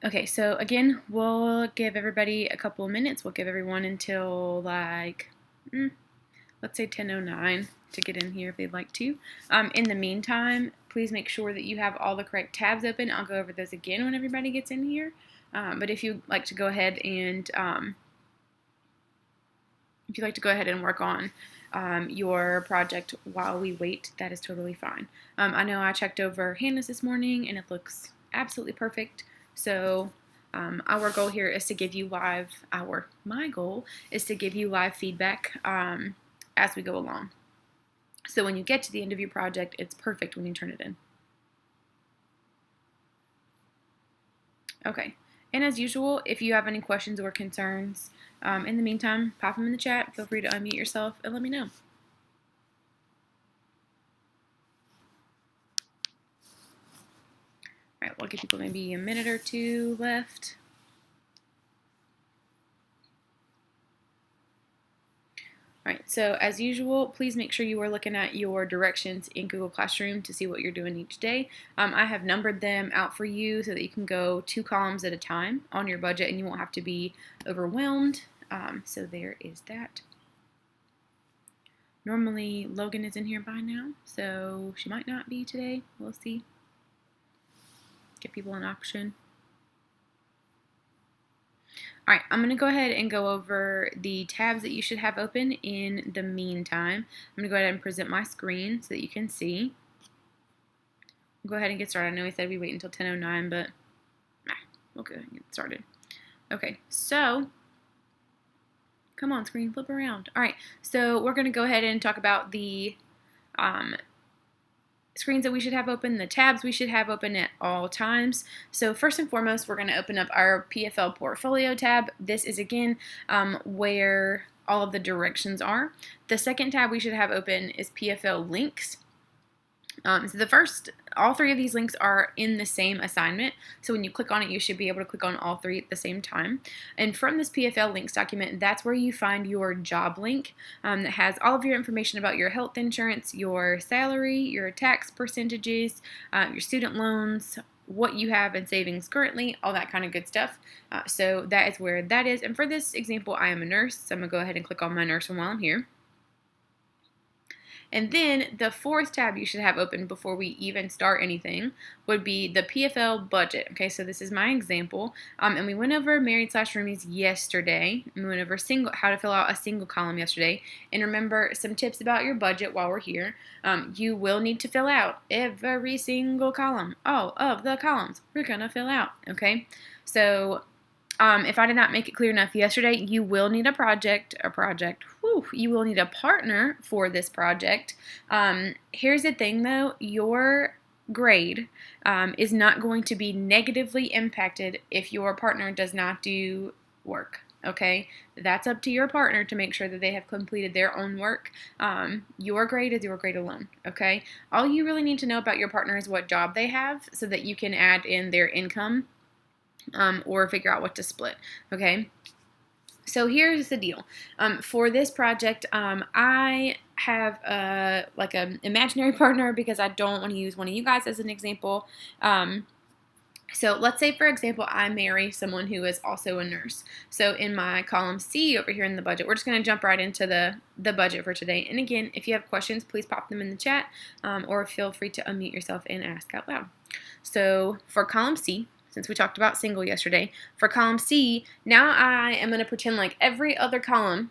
Okay, so again, we'll give everybody a couple of minutes. We'll give everyone until like, let's say 10:09 to get in here if they'd like to. In the meantime, please make sure that you have all the correct tabs open. I'll go over those again when everybody gets in here. But if you'd like to go ahead and work on your project while we wait, that is totally fine. I know I checked over Hannah's this morning and it looks absolutely perfect. So our goal here is to give you my goal is to give you live feedback as we go along. So when you get to the end of your project, it's perfect when you turn it in. Okay, and as usual, if you have any questions or concerns, in the meantime, pop them in the chat. Feel free to unmute yourself and let me know. All right, we'll give people maybe a minute or two left. All right, so as usual, please make sure you are looking at your directions in Google Classroom to see what you're doing each day. I have numbered them out for you so that you can go 2 columns at a time on your budget and you won't have to be overwhelmed. So there is that. Normally Logan is in here by now, so she might not be today. We'll see. Give people an option. All right, I'm going to go ahead and go over the tabs that you should have open in the meantime. I'm going to go ahead and present my screen so that you can see. We'll go ahead and get started. I know we said we wait until 10:09, but we'll go ahead and get started. Okay, so come on, screen, flip around. All right, so we're going to go ahead and talk about the screens that we should have open, the tabs we should have open at all times. So first and foremost, we're going to open up our PFL portfolio tab. This is again where all of the directions are. The second tab we should have open is PFL links. So all 3 of these links are in the same assignment. So when you click on it, you should be able to click on all 3 at the same time. And from this PFL links document, that's where you find your job link that has all of your information about your health insurance, your salary, your tax percentages, your student loans, what you have in savings currently, all that kind of good stuff. So that is where that is. And for this example, I am a nurse, so I'm going to go ahead and click on my nurse one while I'm here. And then the 4th tab you should have open before we even start anything would be the PFL budget. Okay, so this is my example. And we went over married/roomies yesterday. We went over how to fill out a single column yesterday. And remember some tips about your budget while we're here. You will need to fill out every single column. All of the columns we're going to fill out. Okay, so if I did not make it clear enough yesterday, you will need you will need a partner for this project. Here's the thing though, your grade is not going to be negatively impacted if your partner does not do work. Okay, that's up to your partner to make sure that they have completed their own work. Your grade is your grade alone. Okay, all you really need to know about your partner is what job they have so that you can add in their income or figure out what to split. Okay, so here's the deal. For this project, I have like an imaginary partner because I don't want to use one of you guys as an example. So let's say, for example, I marry someone who is also a nurse. So in my column C over here in the budget, we're just going to jump right into the budget for today. And again, if you have questions, please pop them in the chat or feel free to unmute yourself and ask out loud. So for column C, since we talked about single yesterday, for column C, now I am going to pretend like every other column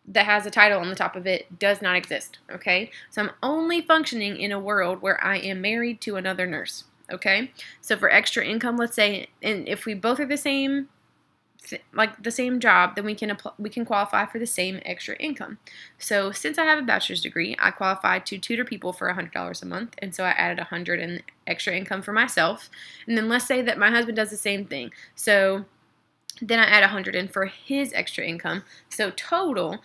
that has a title on the top of it does not exist, okay? So I'm only functioning in a world where I am married to another nurse, okay? So for extra income, let's say, and if we both are the same job, then we can qualify for the same extra income. So since I have a bachelor's degree, I qualify to tutor people for $100 a month, and so I added $100 in extra income for myself. And then let's say that my husband does the same thing. So then I add $100 in for his extra income. So total,